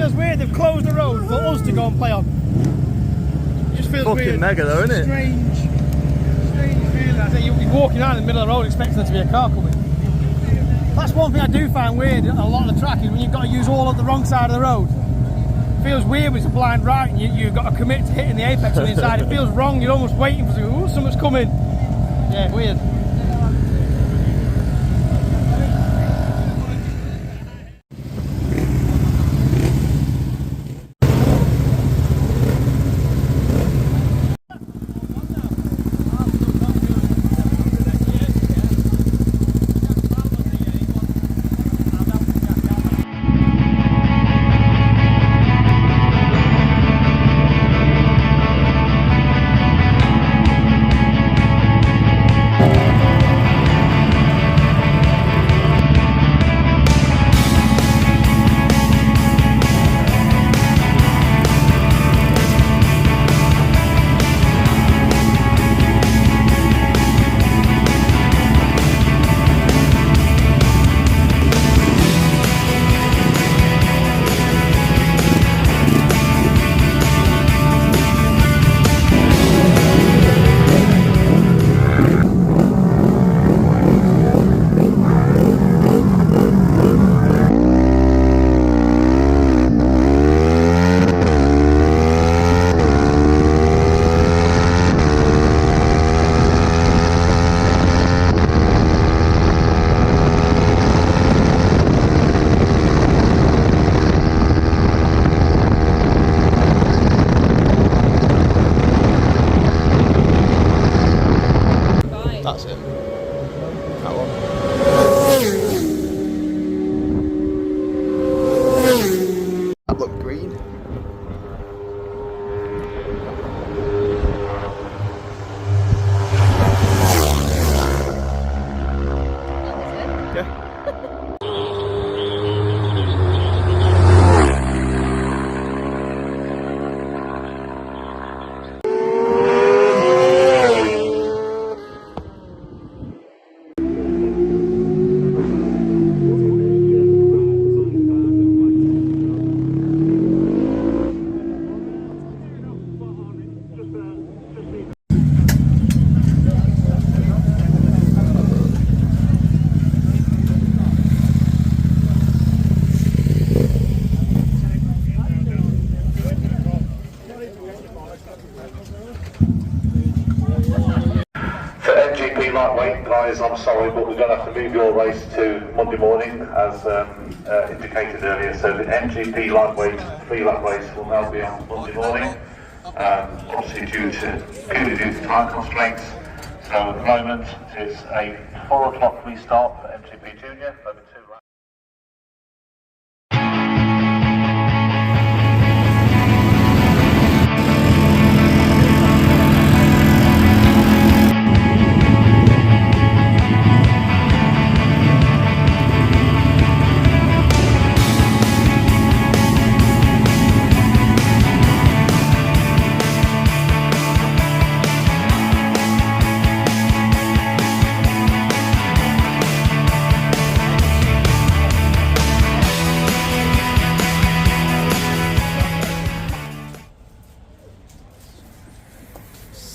feels weird they've closed the road for us to go and play on. It just feels fucking weird. mega though, isn't it? Strange feeling. I think you're walking around in the middle of the road expecting there to be a car coming. That's one thing I do find weird at a lot of the track is when you've got to use all of the wrong side of the road. It feels weird when it's a blind right and you've got to commit to hitting the apex on the inside. It feels wrong, you're almost waiting for something. Ooh, something's coming. Yeah, weird. That's it. That one. That looked green. Yeah. MGP lightweight guys, I'm sorry, but we're going to have to move your race to Monday morning, as indicated earlier. So the MGP lightweight 3-lap race will now be on Monday morning, obviously due to time constraints. So at the moment it's a 4 o'clock restart for MGP Junior over 2 laps.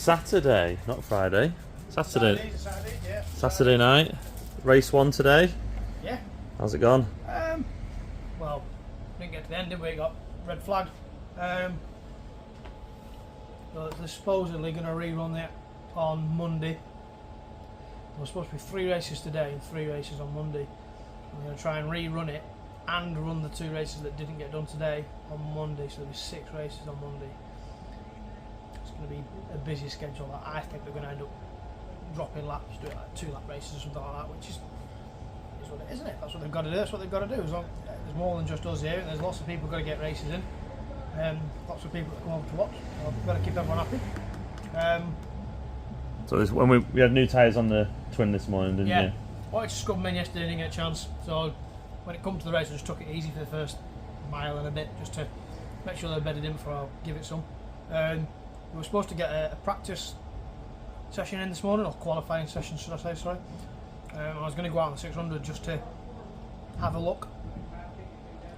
Saturday, not Friday. Saturday. Yeah. Saturday night. Race 1 today. Yeah. How's it gone? Well, didn't get to the end, did we? It got red flagged. Well, they're supposedly going to rerun it on Monday. There was supposed to be 3 races today and 3 races on Monday. We're going to try and rerun it and run the 2 races that didn't get done today on Monday, so there'll be 6 races on Monday. It's going to be a busy schedule. I think they're going to end up dropping laps, doing like 2-lap races or something like that, which is what it is, isn't it? That's what they've got to do. That's what they've got to do. As long, there's more than just us here, and there's lots of people got to get races in. Lots of people that come over to watch. So we've got to keep everyone happy. So this, when we had new tyres on the twin this morning, didn't you? I wanted to scrub them in yesterday, didn't get a chance. So when it comes to the race, I just took it easy for the first mile and a bit, just to make sure they're bedded in before I'll give it some. We were supposed to get a practice session in this morning, or qualifying session should I say, sorry. I was going to go out on the 600 just to have a look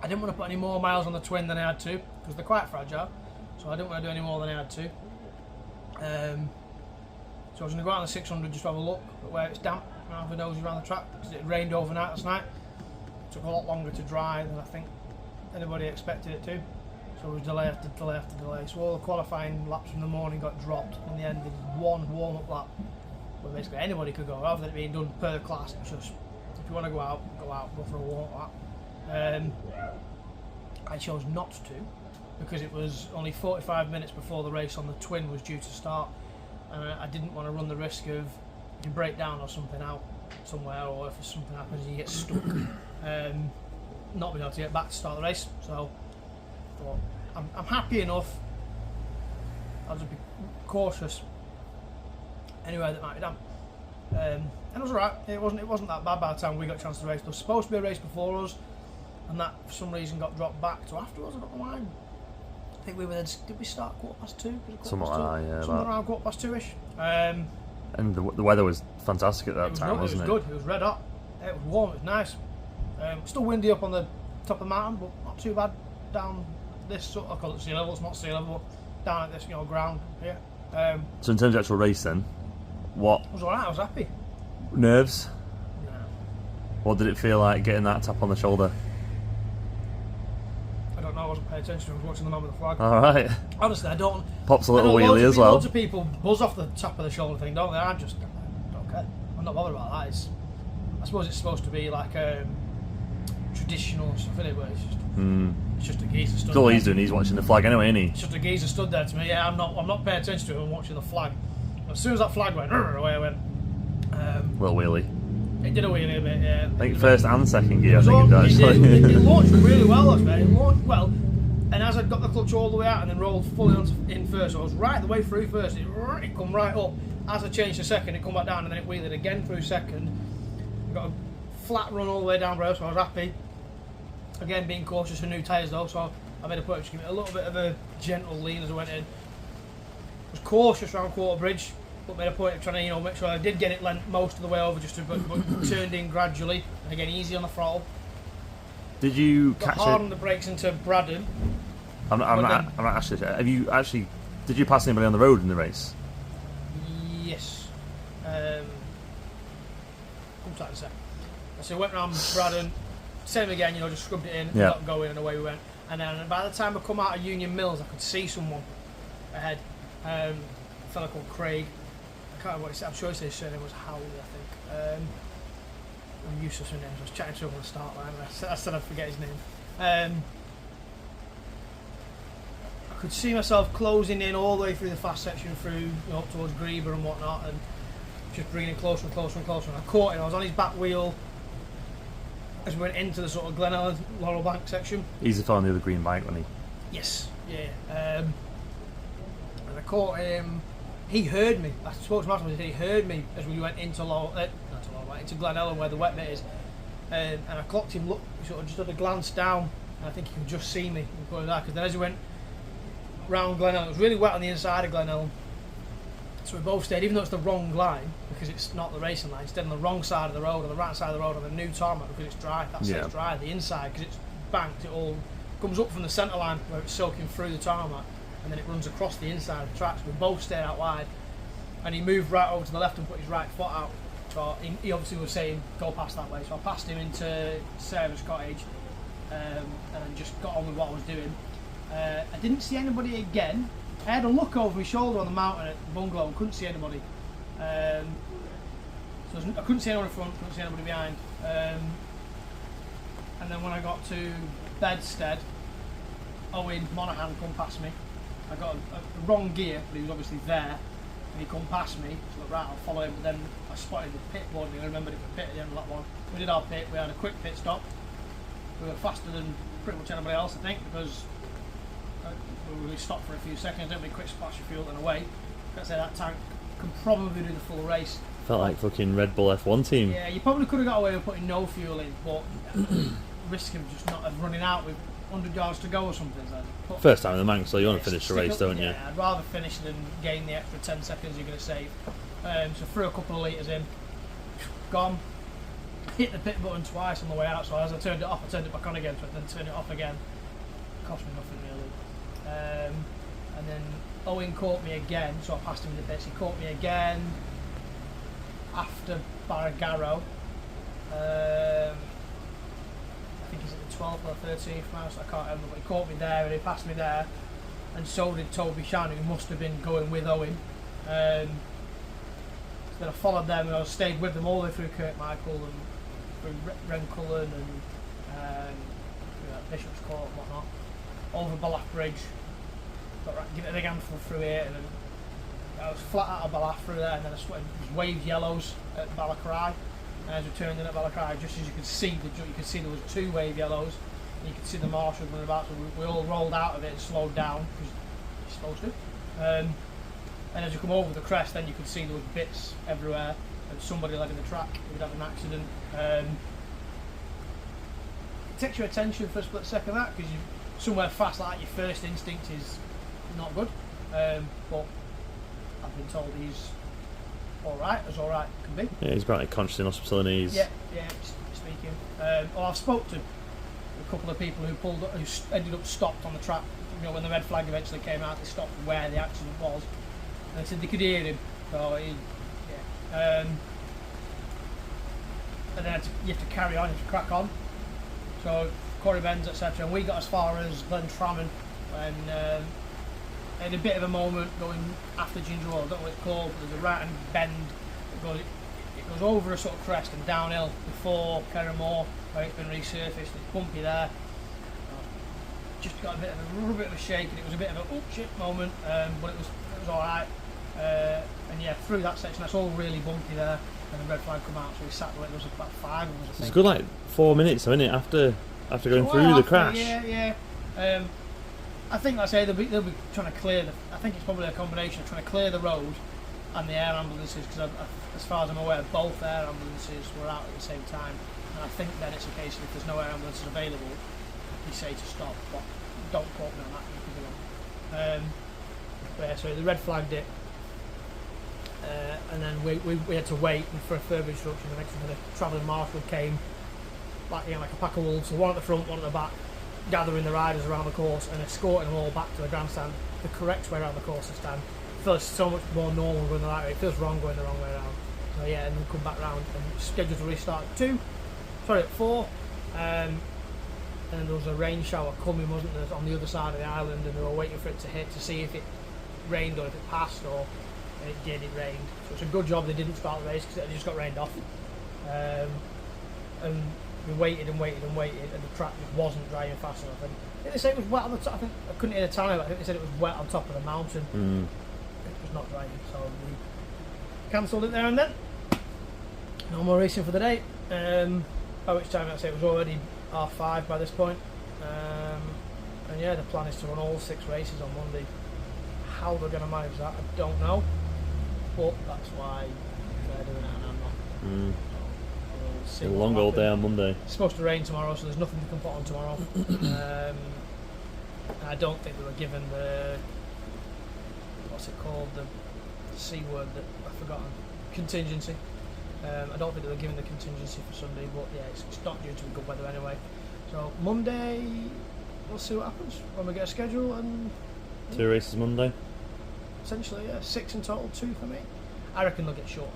I didn't want to put any more miles on the twin than I had to, because they're quite fragile, so I didn't want to do any more than I had to. So I was going to go out on the 600 just to have a look at where it's damp and have a nosy around the track, because it had rained overnight last night. It took a lot longer to dry than I think anybody expected it to. So it was delay after delay after delay. So all the qualifying laps from the morning got dropped. In the end, there was one warm-up lap where basically anybody could go, rather than it being done per class. It's just, if you want to go out, go for a warm-up lap. I chose not to, because it was only 45 minutes before the race on the twin was due to start, and I didn't want to run the risk of you break down or something out somewhere, or if something happens and you get stuck, not being able to get back to start the race. So I thought, I'm happy enough, I'll just be cautious anyway that might be damp. And it was alright. It wasn't that bad by the time we got a chance to race. There was supposed to be a race before us, and that for some reason got dropped back to afterwards. I don't know why. I think we were there. Did we start 2:15? Something like that, yeah. Something around 2:15ish. And the weather was fantastic at that time, wasn't it? It was good. It was red hot. It was warm. It was nice. Still windy up on the top of the mountain, but not too bad down this sort of, I call it sea level. It's not sea level, but down at this ground here. So in terms of actual race, then, what? It was alright. I was happy. Nerves? No. What did it feel like getting that tap on the shoulder? I don't know. I wasn't paying attention. I was watching the man with the flag. All right. Honestly, I don't. Pops a little wheelie as well. Loads of people buzz off the top of the shoulder thing, don't they? I don't care. I'm not bothered about that. I suppose it's supposed to be like traditional stuff, isn't it? Where it's just a geezer stood That's all there. he's doing. He's watching the flag anyway, isn't he? It's just a geezer stood there to me. Yeah, I'm not paying attention to it. I'm watching the flag. As soon as that flag went, away I went. Little wheelie. It did a wheelie a bit, yeah. I think first and second gear, I think it does. It launched really well, actually. It launched well, and as I got the clutch all the way out and then rolled fully in first, so I was right the way through first. It come right up. As I changed to second, it come back down, and then it wheeled again through second. Got a flat run all the way down, bro. So I was happy. Again, being cautious for new tyres though, so I made a point to give it a little bit of a gentle lean as I went in. Was cautious around Quarter Bridge, but made a point of trying to make sure I did get it lent most of the way over, but turned in gradually, and again easy on the throttle. Did you Got catch hard it? on the brakes into Braddon. I'm not actually. Have you actually? Did you pass anybody on the road in the race? Yes. I'm trying to say. So I went round Braddon, same again, just scrubbed it in, got going, and away we went. And then by the time I come out of Union Mills, I could see someone ahead. A fella called Craig. I can't remember what he said. I'm sure he said his surname was Howley, I think. I'm useless with names. I was chatting to him on the start line, and I said I'd forget his name. I could see myself closing in all the way through the fast section, through up towards Grieber and whatnot, and just bringing it closer and closer and closer. And I caught him. I was on his back wheel as we went into the sort of Glen Ellen, Laurel Bank section. He's the fellow on the other green bike, wasn't he? Yes, yeah. And I caught him. He heard me. I spoke to him afterwards. He heard me as we went into into Glen Ellen where the wet bit is. And I clocked him. Look, he sort of just had a glance down, and I think he could just see me. Because then as we went round Glen Ellen, it was really wet on the inside of Glen Ellen. So we both stayed, even though it's the wrong line, because it's not the racing line, stayed on the wrong side of the road, on the right side of the road, on the new tarmac, because it's dry. That's it's dry. The inside, because it's banked, it all comes up from the centre line where it's soaking through the tarmac, and then it runs across the inside of the track. So we both stayed out wide, and he moved right over to the left and put his right foot out. So he obviously was saying, go past that way. So I passed him into Sarah's cottage, and then just got on with what I was doing. I didn't see anybody again. I had a look over my shoulder on the mountain at the bungalow and couldn't see anybody. So I couldn't see anyone in front, couldn't see anybody behind. And then when I got to Bedstead, Owen Monaghan come past me. I got a wrong gear, but he was obviously there. And he come past me, so I thought, right, I'll follow him. But then I spotted the pit board, and I remembered it was pit at the end of that one. We did our pit, we had a quick pit stop. We were faster than pretty much anybody else, I think, because we stopped for a few seconds, didn't we? Quick splash of fuel and away. I'd say that tank can probably do the full race. Felt like fucking Red Bull F1 team. Yeah, you probably could have got away with putting no fuel in, but risk of just not running out with 100 yards to go or something. So First time in the Manx, so you want to finish the race, don't you? Yeah, I'd rather finish than gain the extra 10 seconds you're going to save. So threw a couple of litres in, gone. hit the pit button twice on the way out, so as I turned it off, I turned it back on again, so I then turned it off again. Cost me nothing really. And then Owen caught me again, so I passed him in the pits. He caught me again after Barragaro. I think he's at the 12th or 13th now, so I can't remember, but he caught me there and he passed me there, and so did Toby Shan, who must have been going with Owen. So then I followed them and I stayed with them all the way through Kirkmichael and through Rencullen and Bishop's Court and whatnot, over Ballaugh Bridge. Got right, give it a big handful through here, and then I was flat out of Ballaugh through there, and then I went waved yellows at Ballacry. And as we turned in at Ballacry, just as you could see, there was 2 wave yellows, and you could see the marshals running about. So we all rolled out of it and slowed down because you're supposed to. And as you come over the crest, then you could see there was bits everywhere, and somebody legging the track who'd had an accident. It takes your attention for a split second that, because you somewhere fast like that, your first instinct is not good. But I've been told he's alright, as alright can be. Yeah, he's apparently conscious in hospital and he's... Yeah, speaking. Well, I've spoke to a couple of people who ended up stopped on the track. You know, when the red flag eventually came out, they stopped where the accident was. And they said they could hear him, so he, yeah. And then you have to carry on, you have to crack on. So Corey Benz, etc. And we got as far as Glentrammon, and had a bit of a moment going after Ginger Road. I don't know what it's called, but there's a right hand bend that goes over a sort of crest and downhill before Kerramore, where it's been resurfaced. It's bumpy there. Just got a bit of a shake, and it was a bit of a oh shit moment, but it was all right. And yeah, through that section, that's all really bumpy there, and the red flag come out, so we sat there. There was about 5 of us, I think. It's a good like 4 minutes, isn't it, after going through the crash? Yeah. I think, like I say, they'll be trying to clear I think it's probably a combination of trying to clear the road and the air ambulances, because as far as I'm aware, both air ambulances were out at the same time, and I think then it's a case of if there's no air ambulances available, you say to stop, but don't quote me on that, you could be wrong. But yeah, so they red flagged it, and then we had to wait for a further instruction. The next thing, the travelling marshal came, like a pack of wolves, so one at the front, one at the back, gathering the riders around the course and escorting them all back to the grandstand, the correct way around the course this time. It feels so much more normal going the right way. It feels wrong going the wrong way around. So yeah, and then come back round and scheduled to restart at 4. And then there was a rain shower coming, wasn't there, on the other side of the island, and they were waiting for it to hit to see if it rained or if it passed, or and it did, it rained. So it's a good job they didn't start the race, because it just got rained off. And we waited and waited and waited, and the track just wasn't drying fast enough. And I think they said it was wet on the top. I think I couldn't hear the time, but I think they said it was wet on top of the mountain. It was not drying, so we cancelled it there and then. No more racing for the day. By which time I'd say it was already 5:30 by this point. And yeah, the plan is to run all 6 races on Monday. How they're going to manage that, I don't know. But that's why they're doing it and I'm not. A long old day on Monday. It's supposed to rain tomorrow, so there's nothing they can put on tomorrow. I don't think they were given the, what's it called, the C word that I've forgotten, contingency. I don't think they were given the contingency for Sunday, but yeah, it's not due to be good weather anyway. So Monday, we'll see what happens when we get a schedule. And 2 races Monday. Essentially, yeah, 6 in total, 2 for me. I reckon they'll get short.